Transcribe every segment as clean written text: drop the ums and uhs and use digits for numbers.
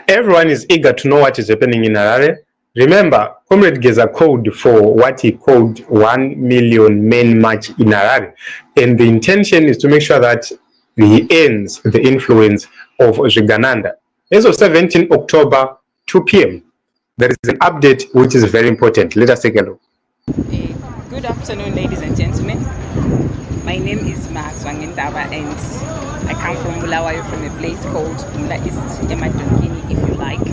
Everyone is eager to know what is happening in Harare. Remember, Comrade Geza called for what he called 1 million men march in Harare. And the intention is to make sure that he ends the influence of Zvigananda. As of 17 October, 2 p.m., there is an update which is very important. Let us take a look. Good afternoon, ladies and gentlemen. My name is MNANGAGWA and I come from Bulawayo, from a place called Bula East, Emadonkini, if you like.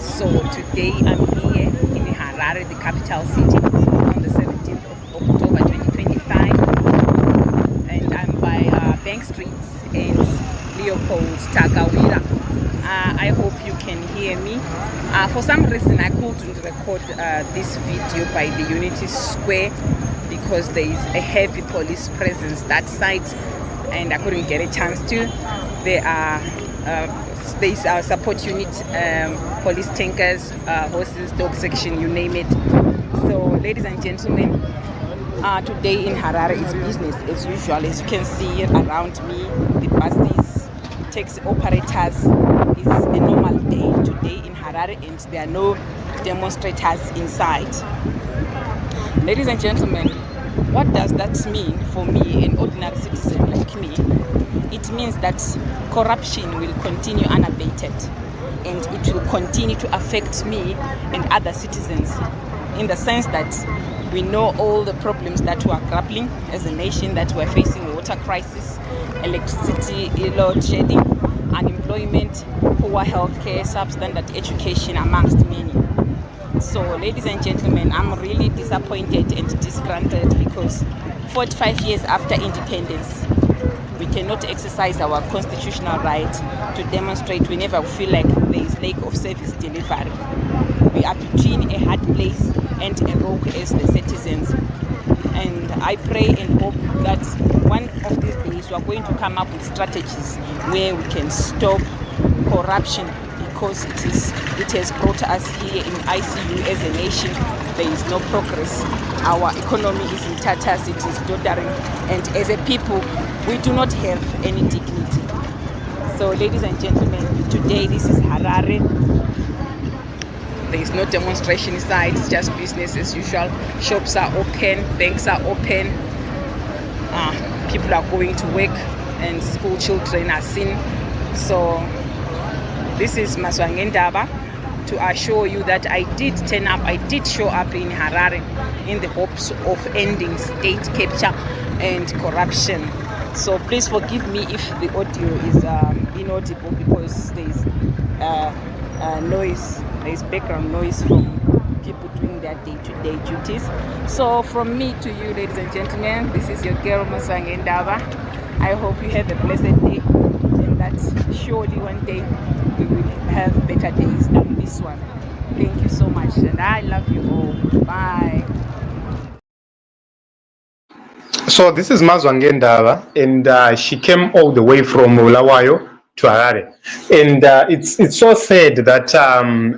So today I'm here in Harare, the capital city, on the 17th of October 2025. And I'm by Bank Streets and Leopold Tagawira. I hope you can hear me. For some reason I couldn't record this video by the Unity Square because there is a heavy police presence that side and I couldn't get a chance to. There is our support unit, police tankers, horses, dog section, you name it. So ladies and gentlemen, today in Harare is business as usual. As you can see around me, the buses, taxi operators, it's a normal day today in Harare and there are no demonstrators inside. Ladies and gentlemen, what does that mean for me, an ordinary citizen like me? It means that corruption will continue unabated and it will continue to affect me and other citizens, in the sense that we know all the problems that we are grappling as a nation, that we are facing: water crisis, electricity, load shedding, unemployment, poor healthcare, substandard education, amongst many. So ladies and gentlemen, I'm really disappointed and disgruntled because 45 years after independence, we cannot exercise our constitutional right to demonstrate whenever we feel like there is lack of service delivery. We are between a hard place and a rock as the citizens. And I pray and hope that one of these days we are going to come up with strategies where we can stop corruption, because it has brought us here in ICU as a nation. There is no progress. Our economy is in tatters, it is doddering, and as a people, we do not have any dignity. So ladies and gentlemen, today this is Harare. There is no demonstration inside, it's just business as usual. Shops are open, banks are open, people are going to work, and school children are seen. So this is MNANGAGWA to assure you that I did turn up, I did show up in Harare in the hopes of ending state capture and corruption. So please forgive me if the audio is inaudible because there is noise, there is background noise from people doing their day-to-day duties. So from me to you, ladies and gentlemen, this is your girl MNANGAGWA. I hope you have a blessed day and that surely one day we will have better days than this one. Thank you so much and I love you all. Bye. So this is MNANGAGWA, and she came all the way from Bulawayo to Harare. And it's so sad that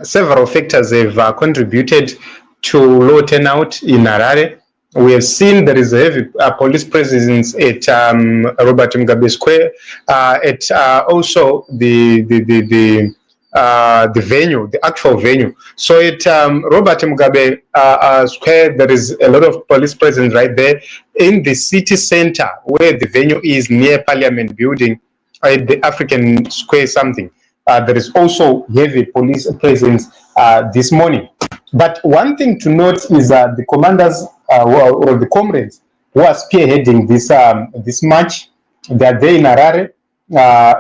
several factors have contributed to low turnout in Harare. We have seen there is a heavy police presence at Robert Mugabe Square, at also the venue, the actual venue. So at Robert Mugabe Square, there is a lot of police presence right there. In the city center, where the venue is near Parliament Building, at the African Square something, there is also heavy police presence this morning. But one thing to note is that the commanders or the comrades who are spearheading this march, they are there in Harare,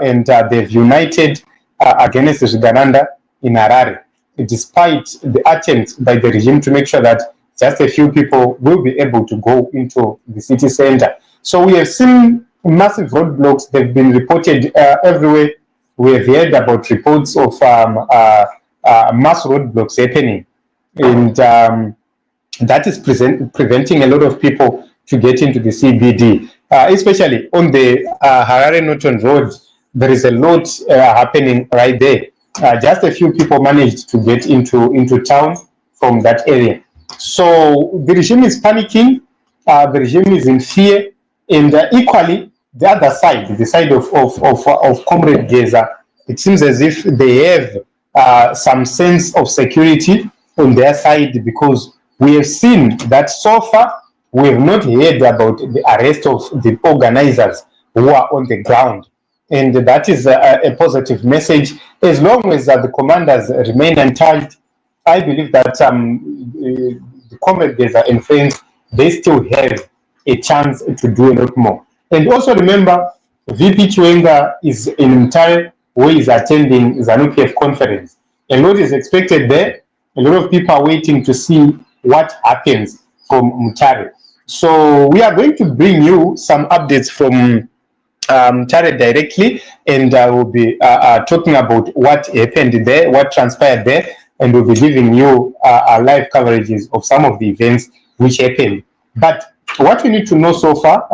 and they've united against Zvigananda in Harare, despite the attempts by the regime to make sure that just a few people will be able to go into the city center. So we have seen massive roadblocks. They've been reported everywhere. We have heard about reports of mass roadblocks happening, and that is preventing a lot of people to get into the CBD, especially on the Harare Norton Road. There is a lot happening right there. Just a few people managed to get into town from that area. So the regime is panicking, the regime is in fear, and equally the other side, the side of Comrade Geza, it seems as if they have some sense of security on their side, because we have seen that so far we have not heard about the arrest of the organizers who are on the ground. And that is a positive message. As long as the commanders remain untouched, I believe that the Comrade Geza and friends, they still have a chance to do a lot more. And also remember, VP Chwenga is in Mutare, who is attending ZANU-PF conference. A lot is expected there. A lot of people are waiting to see what happens from Mutare. So we are going to bring you some updates from Mutare directly, and we'll be talking about what happened there, what transpired there, and we'll be giving you live coverages of some of the events which happened. But what we need to know so far,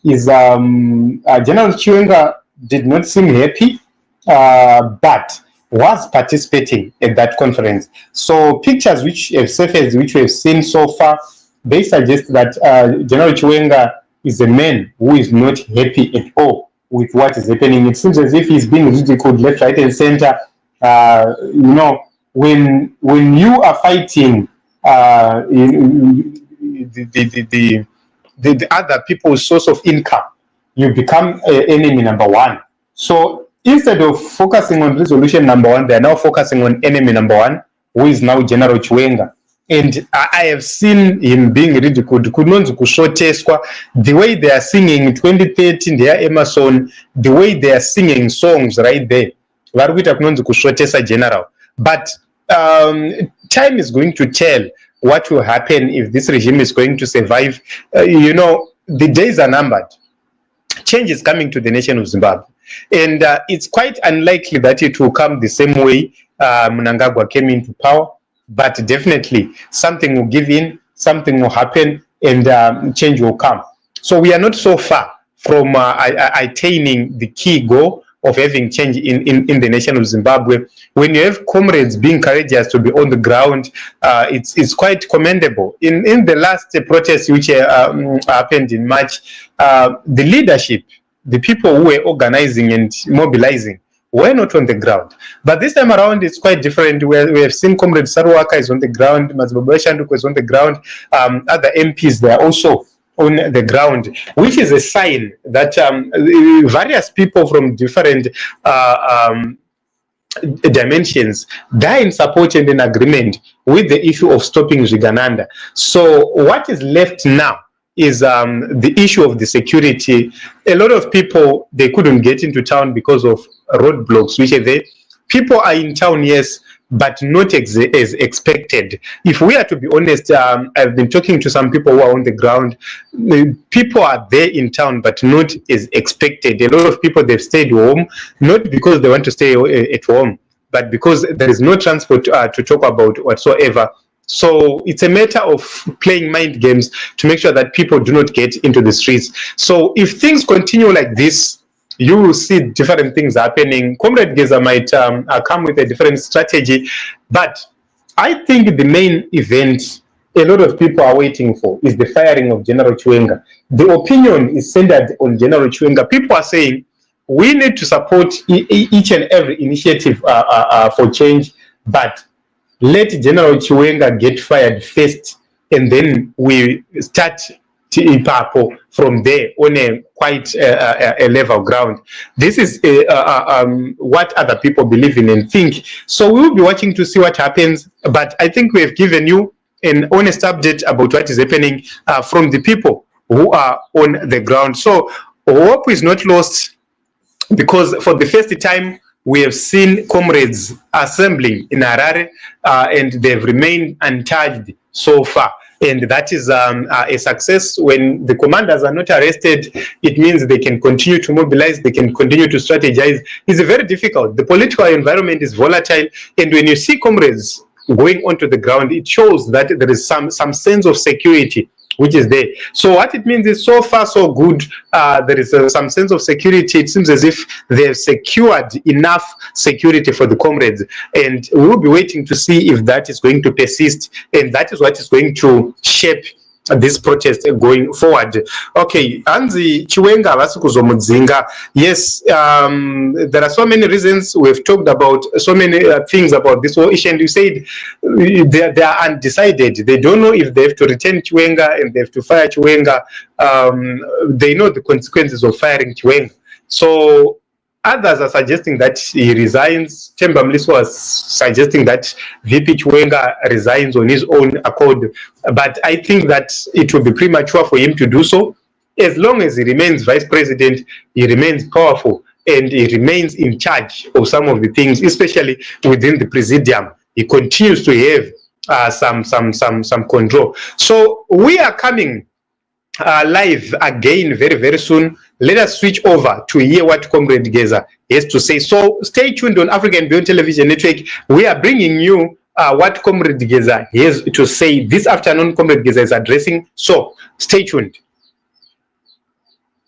is General Chwenga did not seem happy, but was participating at that conference. So pictures which have surfaced, which we have seen so far, they suggest that General Chwenga is a man who is not happy at all with what is happening. It seems as if he's being ridiculed left, right, and center. When you are fighting the other people's source of income, you become enemy number one. So instead of focusing on resolution number one, they are now focusing on enemy number one, who is now General Chwenga. And I have seen him being ridiculed. The way they are singing 2013, they are Emerson, the way they are singing songs right there. General. But time is going to tell what will happen if this regime is going to survive. The days are numbered. Change is coming to the nation of Zimbabwe. And it's quite unlikely that it will come the same way MNANGAGWA came into power. But definitely something will give in, something will happen, and change will come. So we are not so far from attaining the key goal of having change in the nation of Zimbabwe. When you have comrades being courageous to be on the ground, it's quite commendable. In the last protest which happened in March, the leadership, the people who were organizing and mobilizing, were not on the ground. But this time around, it's quite different. We have seen Comrade Saruwaka is on the ground, Mazibaba Shanduko is on the ground, other MPs, they are also on the ground, which is a sign that various people from different dimensions, they're in support and in agreement with the issue of stopping Zvigananda. So what is left now is the issue of the security. A lot of people, they couldn't get into town because of roadblocks, which are there. People are in town, yes, but not as expected. If we are to be honest, I've been talking to some people who are on the ground. People are there in town, but not as expected. A lot of people, they've stayed home, not because they want to stay at home, but because there is no transport to talk about whatsoever. So it's a matter of playing mind games to make sure that people do not get into the streets. So if things continue like this, you will see different things happening. Comrade Geza might come with a different strategy, but I think the main event a lot of people are waiting for is the firing of General Chwenga. The opinion is centered on General Chwenga. People are saying we need to support each and every initiative for change, but let General Chwenga get fired first, and then we start to impapo from there on a quite a level ground. This is what other people believe in and think. So we will be watching to see what happens, but I think we have given you an honest update about what is happening from the people who are on the ground. So hope is not lost, because for the first time we have seen comrades assembling in Harare, and they've remained untouched so far. And that is a success. When the commanders are not arrested, it means they can continue to mobilize, they can continue to strategize. It's very difficult. The political environment is volatile, and when you see comrades going onto the ground, it shows that there is some sense of security which is there. So what it means is, so far so good. There is some sense of security. It seems as if they have secured enough security for the comrades, and we will be waiting to see if that is going to persist, and that is what is going to shape this protest going forward. Okay, Anzi Chiwenga Vasukuzomudzinga. Yes, there are so many reasons. We've talked about so many things about this whole issue, and you said they are undecided. They don't know if they have to return Chiwenga and they have to fire Chiwenga. They know the consequences of firing Chiwenga. So others are suggesting that he resigns. Themba Mliso was suggesting that VP Chiwenga resigns on his own accord. But I think that it will be premature for him to do so. As long as he remains vice president, he remains powerful and he remains in charge of some of the things, especially within the presidium. He continues to have some control. So we are coming live again very, very soon. Let us switch over to hear what Comrade Geza has to say. So stay tuned on African Beyond Television Network. We are bringing you what Comrade Geza has to say this afternoon. Comrade Geza is addressing. So stay tuned.